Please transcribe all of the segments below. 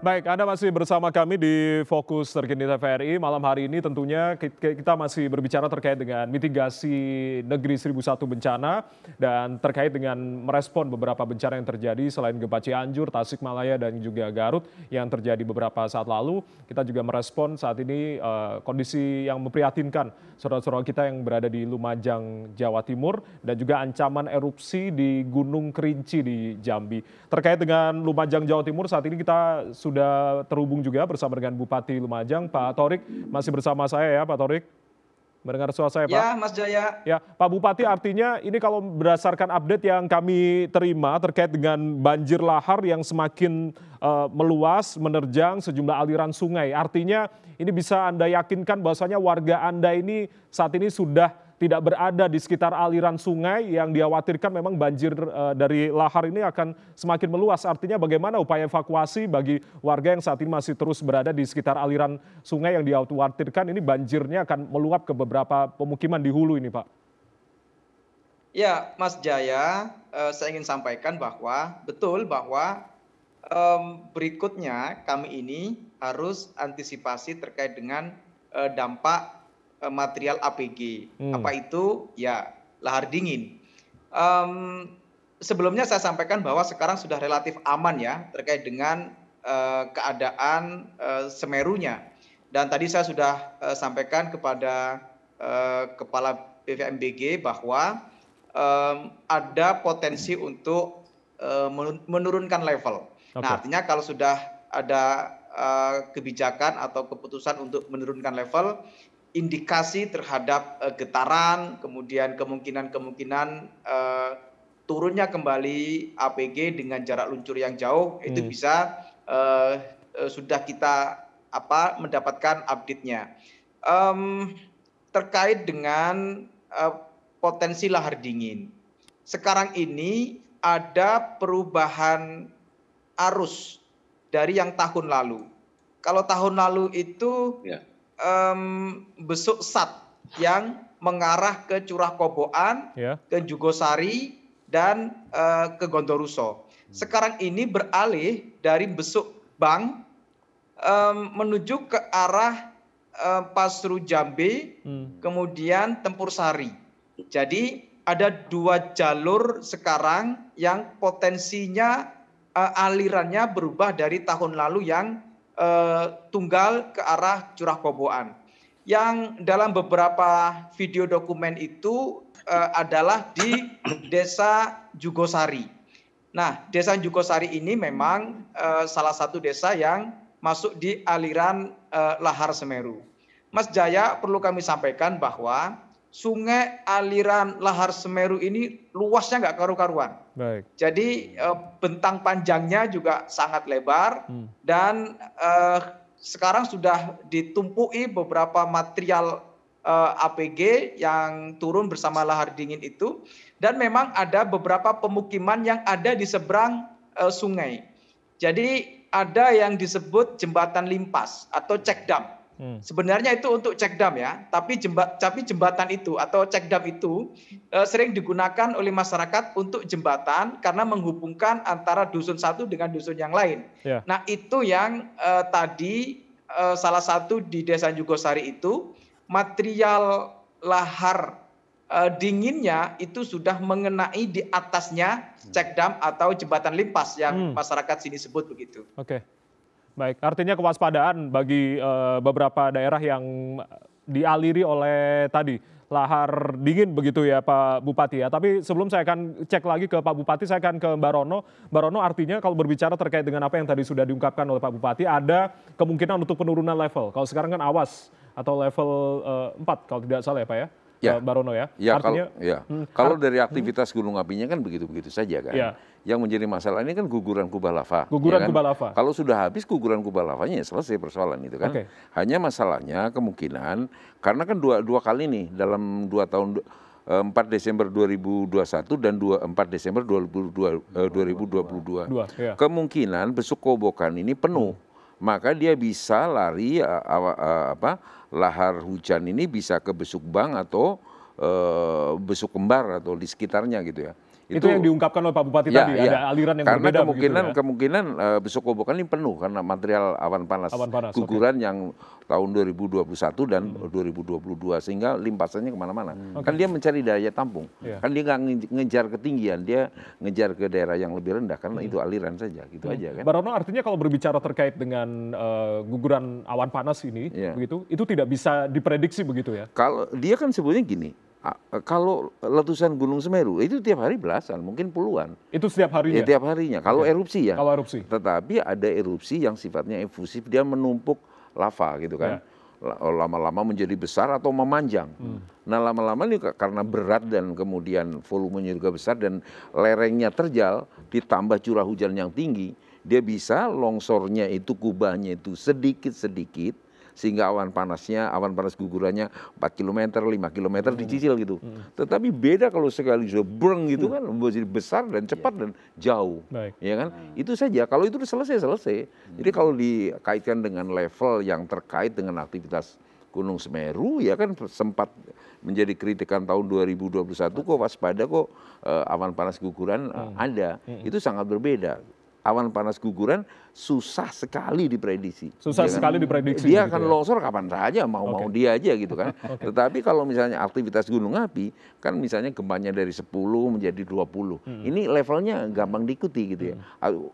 Baik, Anda masih bersama kami di Fokus Terkini TVRI. Malam hari ini tentunya kita masih berbicara terkait dengan mitigasi negeri 1001 bencana dan terkait dengan merespon beberapa bencana yang terjadi selain gempa Cianjur, Tasikmalaya dan juga Garut yang terjadi beberapa saat lalu. Kita juga merespon saat ini kondisi yang memprihatinkan saudara-saudara kita yang berada di Lumajang, Jawa Timur dan juga ancaman erupsi di Gunung Kerinci di Jambi. Terkait dengan Lumajang, Jawa Timur, saat ini kita sudah terhubung juga bersama dengan Bupati Lumajang, Pak Thorik. Masih bersama saya ya, Pak Thorik. Mendengar suara saya, Pak? Ya, Mas Jaya. Ya, Pak Bupati, artinya ini kalau berdasarkan update yang kami terima terkait dengan banjir lahar yang semakin meluas, menerjang sejumlah aliran sungai. Artinya ini bisa Anda yakinkan bahwasanya warga Anda ini saat ini sudah tidak berada di sekitar aliran sungai yang dikhawatirkan memang banjir dari lahar ini akan semakin meluas. Artinya bagaimana upaya evakuasi bagi warga yang saat ini masih terus berada di sekitar aliran sungai yang dikhawatirkan ini banjirnya akan meluap ke beberapa pemukiman di hulu ini, Pak? Ya, Mas Jaya, saya ingin sampaikan bahwa betul bahwa berikutnya kami ini harus antisipasi terkait dengan dampak material APG. Apa itu? Ya, lahar dingin. Sebelumnya saya sampaikan bahwa sekarang sudah relatif aman ya terkait dengan keadaan Semerunya. Dan tadi saya sudah sampaikan kepada Kepala BVMBG bahwa ada potensi untuk menurunkan level. Okay. Nah, artinya kalau sudah ada kebijakan atau keputusan untuk menurunkan level, indikasi terhadap getaran, kemudian kemungkinan turunnya kembali APG dengan jarak luncur yang jauh, itu bisa sudah kita mendapatkan update-nya. Terkait dengan potensi lahar dingin, sekarang ini ada perubahan arus dari yang tahun lalu. Kalau tahun lalu itu besuk sat yang mengarah ke Curah Koboan, ke Jugosari, dan ke Gondoruso. Sekarang ini beralih dari besuk Bang menuju ke arah Pasru Jambe, kemudian Tempur Sari. Jadi ada dua jalur sekarang yang potensinya alirannya berubah dari tahun lalu yang tunggal ke arah Curah Koboan. Yang dalam beberapa video dokumen itu adalah di Desa Jugosari. Nah, Desa Jugosari ini memang salah satu desa yang masuk di aliran lahar Semeru. Mas Jaya, perlu kami sampaikan bahwa sungai aliran lahar Semeru ini luasnya nggak karu-karuan. Baik. Jadi bentang panjangnya juga sangat lebar dan sekarang sudah ditumpui beberapa material APG yang turun bersama lahar dingin itu, dan memang ada beberapa pemukiman yang ada di seberang sungai. Jadi ada yang disebut jembatan limpas atau cekdam. Sebenarnya itu untuk cekdam ya, tapi jembatan itu atau cekdam itu sering digunakan oleh masyarakat untuk jembatan karena menghubungkan antara dusun satu dengan dusun yang lain. Yeah. Nah, itu yang tadi salah satu di Desa Jugosari itu material lahar dinginnya itu sudah mengenai di atasnya cekdam atau jembatan limpas yang masyarakat sini sebut begitu. Oke. Baik, artinya kewaspadaan bagi beberapa daerah yang dialiri oleh tadi lahar dingin begitu ya Pak Bupati ya. Tapi sebelum saya akan cek lagi ke Pak Bupati, saya akan ke Mbak Rono. Mbak Rono, artinya kalau berbicara terkait dengan apa yang tadi sudah diungkapkan oleh Pak Bupati, ada kemungkinan untuk penurunan level. Kalau sekarang kan awas atau level 4 kalau tidak salah ya Pak ya? Ya, Mbak Rono ya. Ya, artinya, kalau dari aktivitas gunung apinya kan begitu-begitu saja kan. Ya. Yang menjadi masalah ini kan guguran kubah lava. Guguran ya kan? kubah lava. Kalau sudah habis guguran kubah lavanya ya selesai persoalan itu kan. Okay. Hanya masalahnya kemungkinan karena kan dua kali nih dalam 2 tahun 4 Desember 2021 dan 4 Desember 2022. Kemungkinan besuk kobokan ini penuh. Maka dia bisa lari lahar hujan ini bisa ke besuk Bang atau besuk kembar atau di sekitarnya gitu ya. Itu yang diungkapkan oleh Pak Bupati tadi, ada aliran yang karena berbeda kemungkinan besok Kobokan ini penuh karena material awan panas guguran yang tahun 2021 dan 2022 sehingga limpasannya kemana-mana. Kan dia mencari daya tampung, kan dia nggak ngejar ketinggian, dia ngejar ke daerah yang lebih rendah karena itu aliran saja, gitu aja kan. Barono, artinya kalau berbicara terkait dengan guguran awan panas ini, begitu, itu tidak bisa diprediksi begitu ya? Kalau dia kan sebutnya gini. Kalau letusan Gunung Semeru itu tiap hari belasan, mungkin puluhan. Itu setiap harinya? Ya, tiap harinya. Kalau erupsi ya. Kalau erupsi. Tetapi ada erupsi yang sifatnya efusif, dia menumpuk lava gitu kan. Lama-lama menjadi besar atau memanjang. Nah lama-lama ini karena berat dan kemudian volumenya juga besar dan lerengnya terjal, ditambah curah hujan yang tinggi, dia bisa longsornya itu kubahnya itu sedikit-sedikit. Sehingga awan panas gugurannya 4 km, 5 km dicicil gitu. Tetapi beda kalau sekali breng gitu kan, jadi besar dan cepat dan jauh. Ya kan? Itu saja, kalau itu selesai. Jadi kalau dikaitkan dengan level yang terkait dengan aktivitas Gunung Semeru, ya kan sempat menjadi kritikan tahun 2021 kok waspada kok awan panas guguran ada. Itu sangat berbeda. Awan panas guguran susah sekali diprediksi. Susah sekali diprediksi. Dia akan longsor kapan saja, mau dia aja gitu kan. Tetapi kalau misalnya aktivitas gunung api, kan misalnya gempanya dari 10 menjadi 20. Ini levelnya gampang diikuti gitu ya.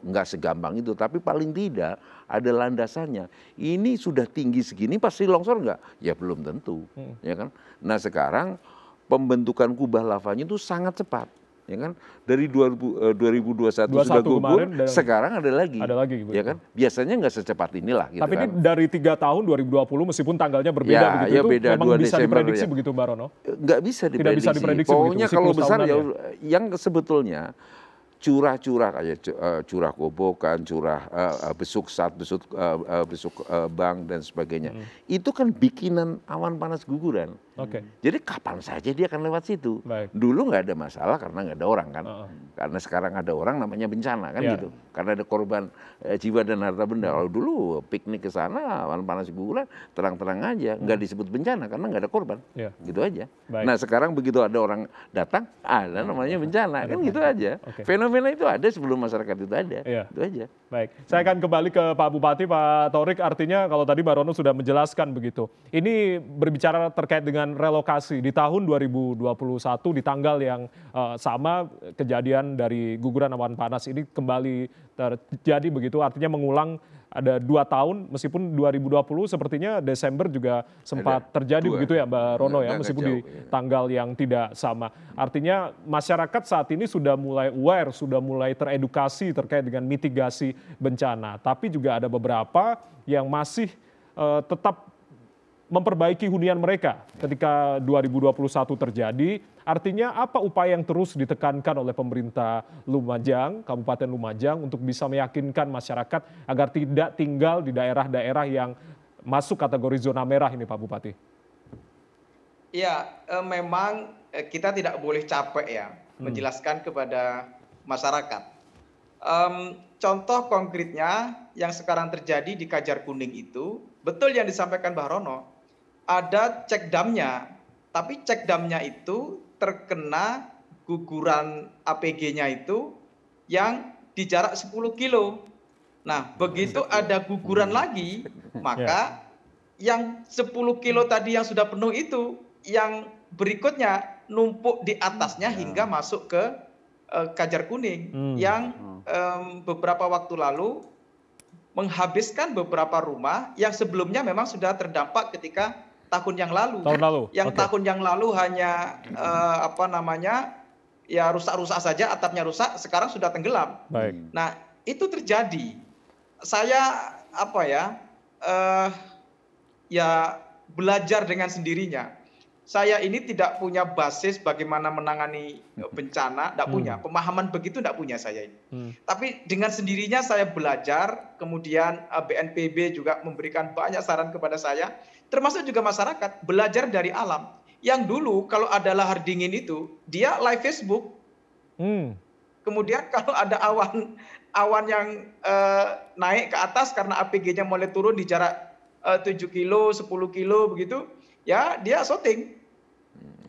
Enggak segampang itu, tapi paling tidak ada landasannya. Ini sudah tinggi segini pasti longsor enggak? Ya belum tentu. Ya kan? Nah sekarang pembentukan kubah lavanya itu sangat cepat. Ya kan, dari 2021 sudah gugur, sekarang ada lagi ya kan, biasanya nggak secepat inilah. Gitu tapi kan. Ini dari 3 tahun 2020 meskipun tanggalnya berbeda begitu, beda, itu memang bisa diprediksi begitu, Mbak Rono? Nggak bisa diprediksi. Tidak bisa diprediksi. Pokoknya kalau besar ya, yang sebetulnya curah-curah kayak curah Kobokan, curah besuk Bang dan sebagainya, itu kan bikinan awan panas guguran. Jadi kapan saja dia akan lewat situ. Dulu nggak ada masalah karena nggak ada orang kan. Karena sekarang ada orang namanya bencana kan gitu. Karena ada korban jiwa dan harta benda. Kalau dulu piknik ke sana awan panas guguran terang-terang aja, nggak disebut bencana karena nggak ada korban. Gitu aja. Nah sekarang begitu ada orang datang, ada namanya bencana kan gitu aja. Fenomena itu ada sebelum masyarakat itu ada. Itu aja. Baik, saya akan kembali ke Pak Bupati, Pak Thorik. Artinya kalau tadi Mbak Rono sudah menjelaskan begitu. Ini berbicara terkait dengan relokasi di tahun 2021 di tanggal yang sama kejadian dari guguran awan panas ini kembali terjadi begitu. Artinya mengulang ada 2 tahun meskipun 2020 sepertinya Desember juga sempat terjadi begitu ya Mbak Rono ya, meskipun di tanggal yang tidak sama. Artinya masyarakat saat ini sudah mulai aware, sudah mulai teredukasi terkait dengan mitigasi bencana. Tapi juga ada beberapa yang masih tetap memperbaiki hunian mereka ketika 2021 terjadi. Artinya apa upaya yang terus ditekankan oleh pemerintah Lumajang, Kabupaten Lumajang untuk bisa meyakinkan masyarakat agar tidak tinggal di daerah-daerah yang masuk kategori zona merah ini Pak Bupati? Ya, memang kita tidak boleh capek ya menjelaskan kepada masyarakat. Contoh konkretnya yang sekarang terjadi di Kajar Kuning itu, betul yang disampaikan Mbak Rono, ada cek damnya, tapi cek damnya itu terkena guguran APG-nya itu yang di jarak 10 kilo. Nah, begitu ada guguran lagi, maka yang 10 kilo tadi yang sudah penuh itu, yang berikutnya numpuk di atasnya hingga masuk ke Kajar Kuning, yang beberapa waktu lalu menghabiskan beberapa rumah yang sebelumnya memang sudah terdampak ketika tahun yang lalu. Tahun yang lalu hanya ya rusak-rusak saja, atapnya rusak, sekarang sudah tenggelam. Nah, itu terjadi. Saya ya belajar dengan sendirinya. Saya ini tidak punya basis bagaimana menangani bencana, tidak punya. Pemahaman begitu tidak punya saya ini. Tapi dengan sendirinya saya belajar, kemudian BNPB juga memberikan banyak saran kepada saya, termasuk juga masyarakat, belajar dari alam. Yang dulu kalau ada lahar dingin itu, dia live Facebook. Kemudian kalau ada awan yang naik ke atas karena APG-nya mulai turun di jarak 7 kilo, 10 kilo begitu, ya dia syuting.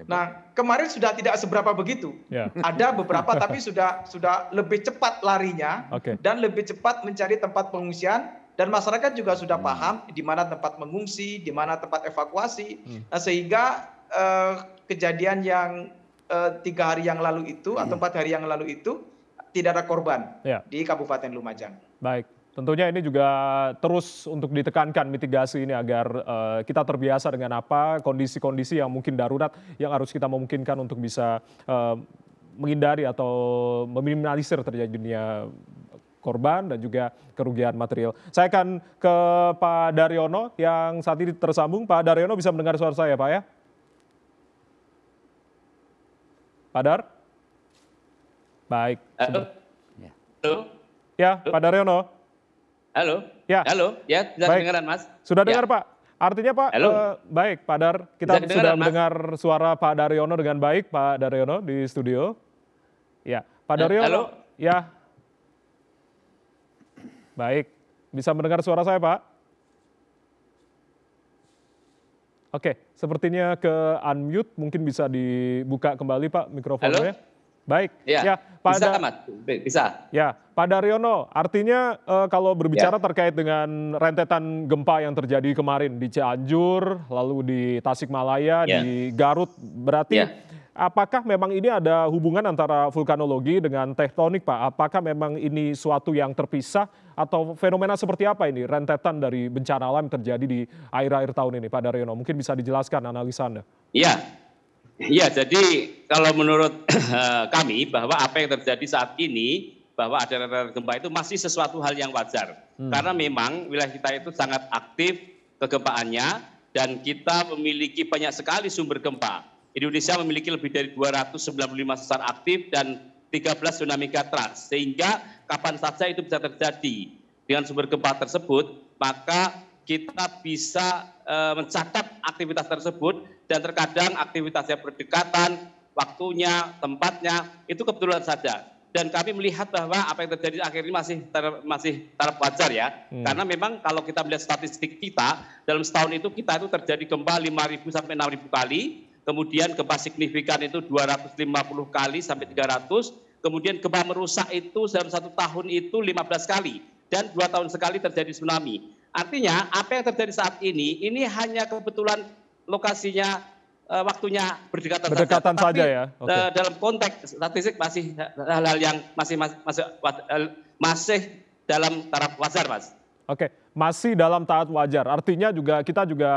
Nah, kemarin sudah tidak seberapa begitu. Ada beberapa tapi sudah lebih cepat larinya dan lebih cepat mencari tempat pengungsian, dan masyarakat juga sudah paham di mana tempat mengungsi, di mana tempat evakuasi. Nah, sehingga kejadian yang 3 hari yang lalu itu atau 4 hari yang lalu itu tidak ada korban di Kabupaten Lumajang. Baik. Tentunya ini juga terus untuk ditekankan mitigasi ini agar kita terbiasa dengan apa kondisi-kondisi yang mungkin darurat yang harus kita memungkinkan untuk bisa menghindari atau meminimalisir terjadinya korban dan juga kerugian material. Saya akan ke Pak Daryono yang saat ini tersambung. Pak Daryono bisa mendengar suara saya, Pak ya? Pak Dar? Baik. Halo. Halo. Ya, Pak Daryono. Halo. Ya. Halo. Ya, sudah dengaran, Mas? Sudah dengar, Pak. Artinya, Pak, baik, Pak Dar, kita sudah mendengar suara Pak Daryono dengan baik, Pak Daryono di studio. Ya, Pak Daryono. Halo. Ya. Baik, bisa mendengar suara saya, Pak? Oke, sepertinya ke unmute, mungkin bisa dibuka kembali, Pak, mikrofonnya. Halo? Baik, ya Pak bisa, Mas. Bisa. Ya, Pak Daryono, artinya kalau berbicara terkait dengan rentetan gempa yang terjadi kemarin di Cianjur, lalu di Tasikmalaya, di Garut, berarti apakah memang ini ada hubungan antara vulkanologi dengan tektonik, Pak? Apakah memang ini suatu yang terpisah atau fenomena seperti apa ini rentetan dari bencana alam yang terjadi di akhir-akhir tahun ini, Pak Daryono? Mungkin bisa dijelaskan analisa Anda. Iya, jadi kalau menurut kami bahwa apa yang terjadi saat ini, bahwa ada rentetan gempa itu masih sesuatu hal yang wajar. Karena memang wilayah kita itu sangat aktif kegempaannya dan kita memiliki banyak sekali sumber gempa. Indonesia memiliki lebih dari 295 sesar aktif dan 13 tsunami gatras. Sehingga kapan saja itu bisa terjadi. Dengan sumber gempa tersebut, maka kita bisa mencatat aktivitas tersebut dan terkadang aktivitasnya berdekatan, waktunya, tempatnya, itu kebetulan saja. Dan kami melihat bahwa apa yang terjadi akhir ini masih taraf wajar ya. Karena memang kalau kita melihat statistik kita, dalam setahun itu kita itu terjadi gempa 5.000 sampai 6.000 kali, kemudian gempa signifikan itu 250 kali sampai 300, kemudian gempa merusak itu dalam 1 tahun itu 15 kali, dan 2 tahun sekali terjadi tsunami. Artinya apa yang terjadi saat ini hanya kebetulan lokasinya, waktunya berdekatan saja ya. Dalam konteks statistik masih hal-hal yang masih dalam taraf wajar, Mas. Oke, masih dalam tahap wajar. Artinya kita juga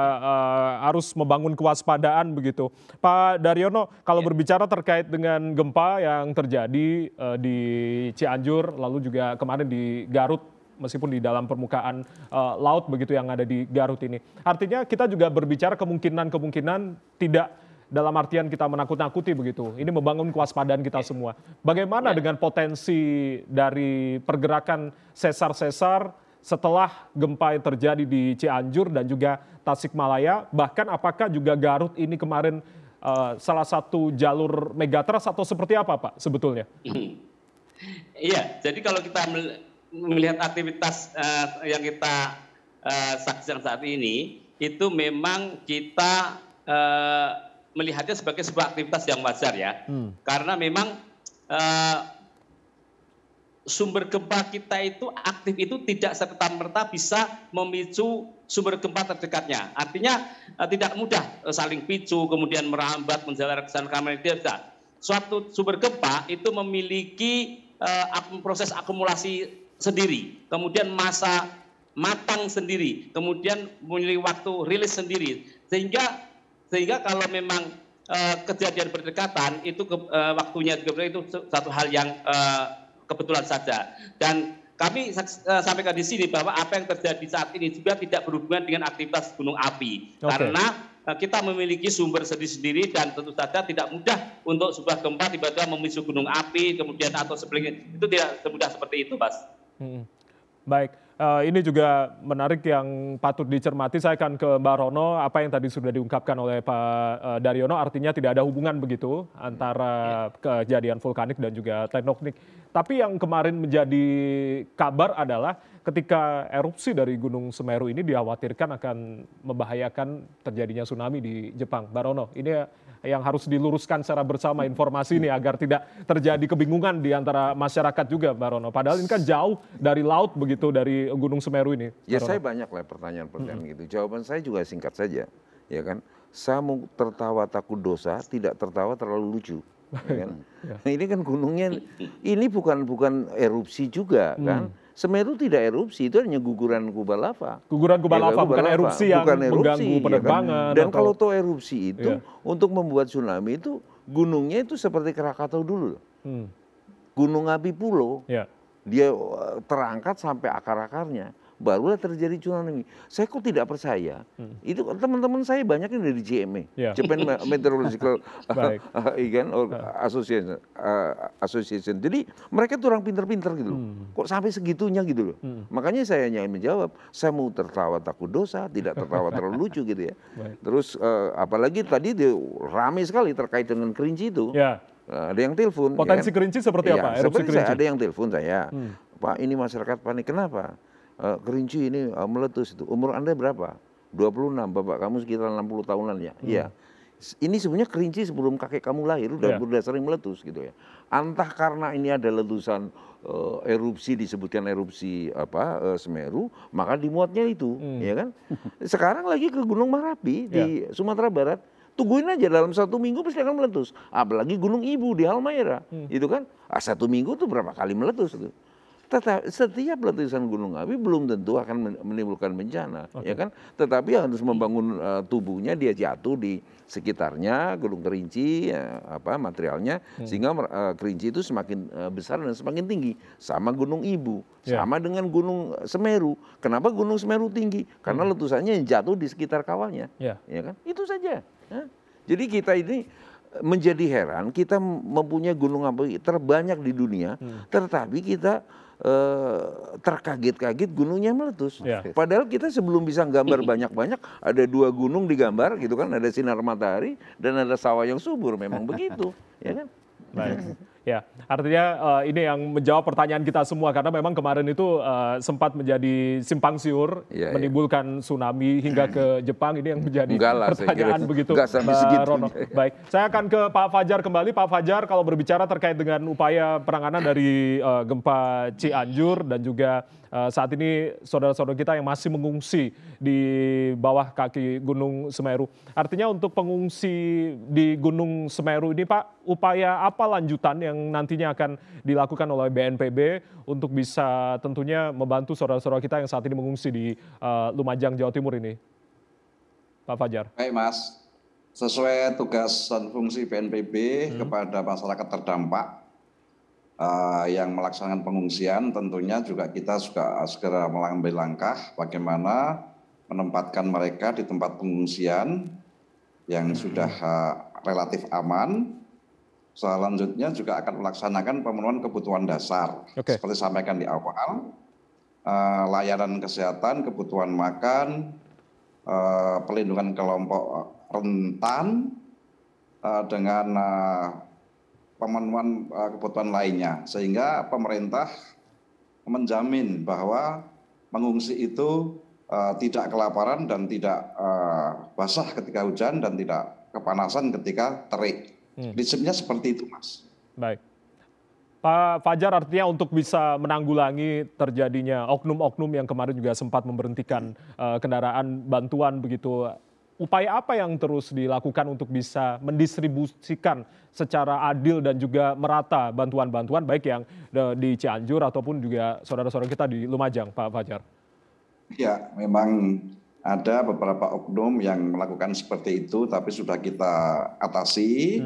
harus membangun kewaspadaan begitu. Pak Daryono, kalau berbicara terkait dengan gempa yang terjadi di Cianjur, lalu juga kemarin di Garut, meskipun di dalam permukaan laut begitu yang ada di Garut ini. Artinya kita juga berbicara kemungkinan tidak dalam artian kita menakut-nakuti begitu. Ini membangun kewaspadaan kita semua. Bagaimana dengan potensi dari pergerakan sesar-sesar setelah gempa yang terjadi di Cianjur dan juga Tasikmalaya? Bahkan apakah juga Garut ini kemarin salah satu jalur megatrust atau seperti apa, Pak, sebetulnya? Iya, jadi kalau kita melihat aktivitas yang kita saksikan saat ini, itu memang kita melihatnya sebagai sebuah aktivitas yang wajar ya. Karena memang sumber gempa kita itu aktif itu tidak serta-merta bisa memicu sumber gempa terdekatnya. Artinya tidak mudah saling picu, kemudian merambat, menjalar ke sana kemari, tidak bisa. Suatu sumber gempa itu memiliki proses akumulasi sendiri, kemudian masa matang sendiri, kemudian memiliki waktu rilis sendiri, sehingga kalau memang kejadian berdekatan itu waktunya itu satu hal yang kebetulan saja. Dan kami sampaikan di sini bahwa apa yang terjadi saat ini juga tidak berhubungan dengan aktivitas gunung api, karena kita memiliki sumber sendiri-sendiri dan tentu saja tidak mudah untuk sebuah gempa tiba-tiba memicu gunung api kemudian atau sebagainya, itu tidak semudah seperti itu, Mas. Baik, ini juga menarik yang patut dicermati. Saya akan ke Mbak Rono, apa yang tadi sudah diungkapkan oleh Pak Daryono, artinya tidak ada hubungan begitu antara kejadian vulkanik dan juga tektonik. Tapi yang kemarin menjadi kabar adalah ketika erupsi dari Gunung Semeru ini dikhawatirkan akan membahayakan terjadinya tsunami di Jepang. Mbak Rono, ini yang harus diluruskan secara bersama informasi ini agar tidak terjadi kebingungan di antara masyarakat juga, Mbak Rono. Padahal ini kan jauh dari laut begitu, dari Gunung Semeru ini. Ya saya banyak lah pertanyaan-pertanyaan gitu. Jawaban saya juga singkat saja, ya kan. Saya mau tertawa takut dosa, tidak tertawa terlalu lucu. Ya kan? Ini kan gunungnya, ini bukan erupsi juga kan. Semeru tidak erupsi, itu hanya guguran kubah lava. Guguran kubah lava, bukan erupsi yang mengganggu penerbangan. Dan kalau toh erupsi itu untuk membuat tsunami itu gunungnya itu seperti Krakatau dulu. Gunung api pulau, dia terangkat sampai akar-akarnya. Barulah terjadi tsunami. Saya kok tidak percaya. Itu teman-teman saya banyak yang dari JME, Japan Meteorological Association. Jadi mereka tuh orang pinter-pinter gitu loh. Kok sampai segitunya gitu loh. Makanya saya hanya menjawab, saya mau tertawa takut dosa, tidak tertawa terlalu lucu gitu ya. Terus apalagi tadi ramai sekali terkait dengan Kerinci itu. Ada yang telepon. Potensi Kerinci seperti apa? Erupsi Kerinci. Ada yang telepon saya, Pak ini masyarakat panik, kenapa? Kerinci ini meletus itu. Umur Anda berapa? 26, Bapak kamu sekitar 60 tahunan ya. Iya. Ini sebenarnya Kerinci sebelum kakek kamu lahir udah sering meletus gitu ya. Entah karena ini ada letusan erupsi, disebutkan erupsi Semeru, maka dimuatnya itu, ya kan? Sekarang lagi ke Gunung Merapi di Sumatera Barat. Tungguin aja dalam 1 minggu pasti akan meletus. Apalagi Gunung Ibu di Halmahera, itu kan 1 minggu tuh berapa kali meletus itu. Setiap letusan gunung api belum tentu akan menimbulkan bencana, ya kan? Tetapi harus membangun tubuhnya, dia jatuh di sekitarnya Gunung Kerinci, materialnya, sehingga Kerinci itu semakin besar dan semakin tinggi. Sama Gunung Ibu, sama dengan Gunung Semeru. Kenapa Gunung Semeru tinggi? Karena letusannya yang jatuh di sekitar kawahnya, ya kan? Itu saja. Jadi kita ini menjadi heran, kita mempunyai gunung api terbanyak di dunia, tetapi kita terkaget-kaget gunungnya meletus. Padahal kita sebelum bisa gambar banyak-banyak, ada 2 gunung digambar gitu kan, ada sinar matahari dan ada sawah yang subur, memang begitu, ya kan? Baik. Ya, artinya ini yang menjawab pertanyaan kita semua karena memang kemarin itu sempat menjadi simpang siur, menimbulkan tsunami hingga ke Jepang, ini yang menjadi pertanyaan begitu, Mbak Rono. Baik, saya akan ke Pak Fajar kembali. Pak Fajar, kalau berbicara terkait dengan upaya penanganan dari gempa Cianjur dan juga saat ini saudara-saudara kita yang masih mengungsi di bawah kaki Gunung Semeru. Artinya untuk pengungsi di Gunung Semeru ini Pak, upaya apa lanjutan yang nantinya akan dilakukan oleh BNPB untuk bisa tentunya membantu saudara-saudara kita yang saat ini mengungsi di Lumajang, Jawa Timur ini? Pak Fajar. Baik Mas, sesuai tugas dan fungsi BNPB kepada masyarakat terdampak, yang melaksanakan pengungsian, tentunya juga kita segera mengambil langkah bagaimana menempatkan mereka di tempat pengungsian yang sudah relatif aman. Selanjutnya juga akan melaksanakan pemenuhan kebutuhan dasar. Seperti sampaikan di awal, layanan kesehatan, kebutuhan makan, pelindungan kelompok rentan, dengan pemenuhan kebutuhan lainnya, sehingga pemerintah menjamin bahwa pengungsi itu tidak kelaparan dan tidak basah ketika hujan dan tidak kepanasan ketika terik. Prinsipnya seperti itu, Mas. Baik. Pak Fajar, artinya untuk bisa menanggulangi terjadinya oknum-oknum yang kemarin juga sempat memberhentikan kendaraan bantuan begitu, upaya apa yang terus dilakukan untuk bisa mendistribusikan secara adil dan juga merata bantuan-bantuan baik yang di Cianjur ataupun juga saudara-saudara kita di Lumajang, Pak Fajar? Ya, memang ada beberapa oknum yang melakukan seperti itu, tapi sudah kita atasi.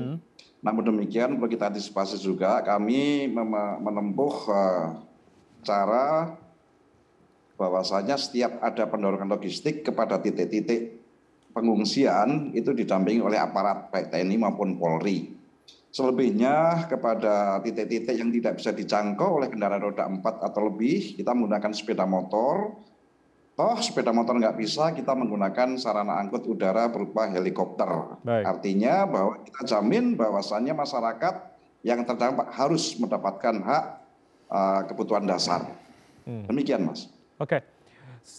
Namun demikian perlu kita antisipasi juga. Kami menempuh cara bahwasanya setiap ada pendorongan logistik kepada titik-titik pengungsian itu didampingi oleh aparat baik TNI maupun Polri. Selebihnya kepada titik-titik yang tidak bisa dijangkau oleh kendaraan roda 4 atau lebih, kita menggunakan sepeda motor. Toh sepeda motor nggak bisa, kita menggunakan sarana angkut udara berupa helikopter. Artinya bahwa kita jamin bahwasannya masyarakat yang terdampak harus mendapatkan hak kebutuhan dasar. Demikian, Mas. Oke.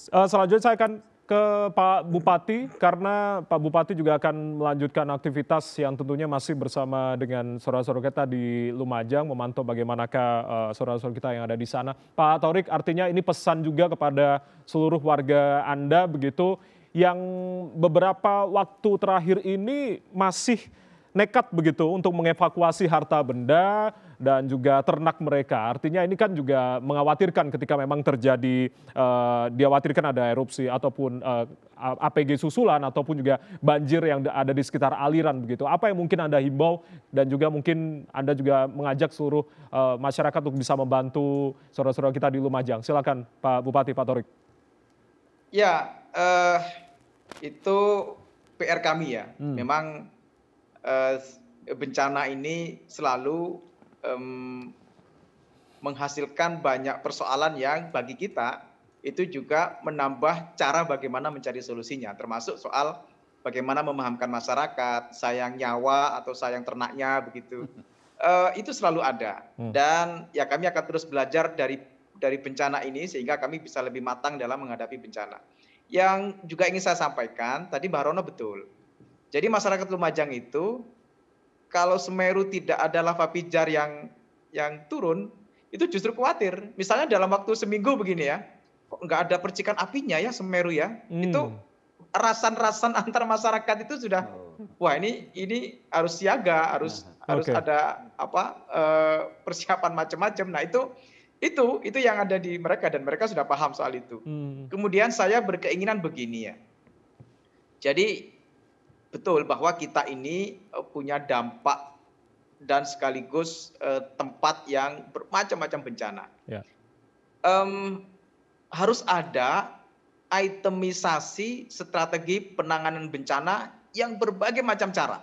Selanjutnya saya akan ke Pak Bupati, karena Pak Bupati juga akan melanjutkan aktivitas yang tentunya masih bersama dengan saudara-saudara kita di Lumajang, memantau bagaimanakah saudara-saudara kita yang ada di sana. Pak Thorik, artinya ini pesan juga kepada seluruh warga Anda begitu, yang beberapa waktu terakhir ini masih nekat begitu untuk mengevakuasi harta benda dan juga ternak mereka. Artinya ini kan juga mengkhawatirkan ketika memang terjadi, dikhawatirkan ada erupsi ataupun APG susulan ataupun juga banjir yang ada di sekitar aliran begitu. Apa yang mungkin Anda himbau dan juga mungkin Anda juga mengajak seluruh masyarakat untuk bisa membantu saudara-saudara kita di Lumajang. Silakan Pak Bupati, Pak Thorik. Ya, itu PR kami ya. Memang bencana ini selalu menghasilkan banyak persoalan yang bagi kita itu juga menambah cara bagaimana mencari solusinya, termasuk soal bagaimana memahamkan masyarakat, sayang nyawa atau sayang ternaknya begitu. Itu selalu ada, dan ya kami akan terus belajar dari bencana ini sehingga kami bisa lebih matang dalam menghadapi bencana. Yang juga ingin saya sampaikan, tadi Mbak Rono betul. Jadi masyarakat Lumajang itu, kalau Semeru tidak ada lava pijar yang turun, itu justru khawatir. Misalnya dalam waktu seminggu begini ya, kok nggak ada percikan apinya ya Semeru ya. Itu rasan-rasan antar masyarakat itu sudah, wah ini harus siaga, harus ada persiapan macam-macam. Nah itu yang ada di mereka dan mereka sudah paham soal itu. Kemudian saya berkeinginan begini ya. Jadi betul bahwa kita ini punya dampak dan sekaligus tempat yang bermacam-macam bencana. Ya. Harus ada itemisasi strategi penanganan bencana yang berbagai macam cara.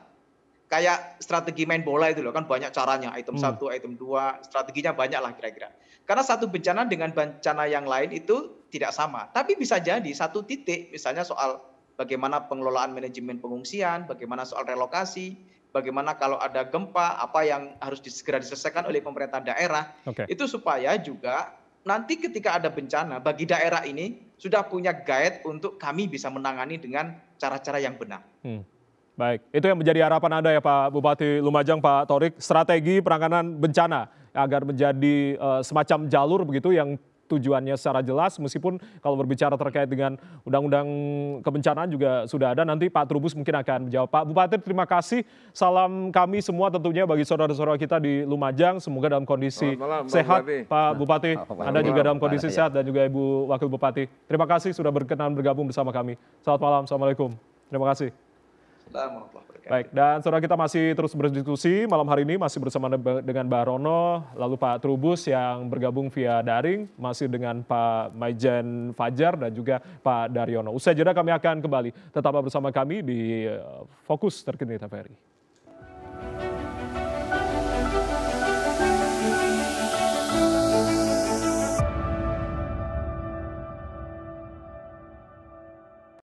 Kayak strategi main bola itu loh, kan banyak caranya, item 1, item 2, strateginya banyak lah kira-kira. Karena satu bencana dengan bencana yang lain itu tidak sama. Tapi bisa jadi satu titik, misalnya soal bagaimana pengelolaan manajemen pengungsian, bagaimana soal relokasi, bagaimana kalau ada gempa, apa yang harus segera diselesaikan oleh pemerintah daerah. Itu supaya juga nanti ketika ada bencana, bagi daerah ini sudah punya guide untuk kami bisa menangani dengan cara-cara yang benar. Baik, itu yang menjadi harapan Anda ya Pak Bupati Lumajang, Pak Thorik, strategi penanganan bencana agar menjadi semacam jalur begitu yang tujuannya secara jelas, meskipun kalau berbicara terkait dengan undang-undang kebencanaan juga sudah ada, nanti Pak Trubus mungkin akan menjawab. Pak Bupati, terima kasih, salam kami semua tentunya bagi saudara-saudara kita di Lumajang, semoga dalam kondisi sehat. Pak Bupati, Anda juga dalam kondisi sehat dan juga Ibu Wakil Bupati. Terima kasih sudah berkenan bergabung bersama kami. Selamat malam, Assalamualaikum. Terima kasih. Baik, dan saudara kita masih terus berdiskusi malam hari ini masih bersama dengan Mbak Rono, lalu Pak Trubus yang bergabung via daring, masih dengan Pak Maijen Fajar dan juga Pak Daryono. Usai jeda kami akan kembali, tetaplah bersama kami di Fokus Terkini TVRI.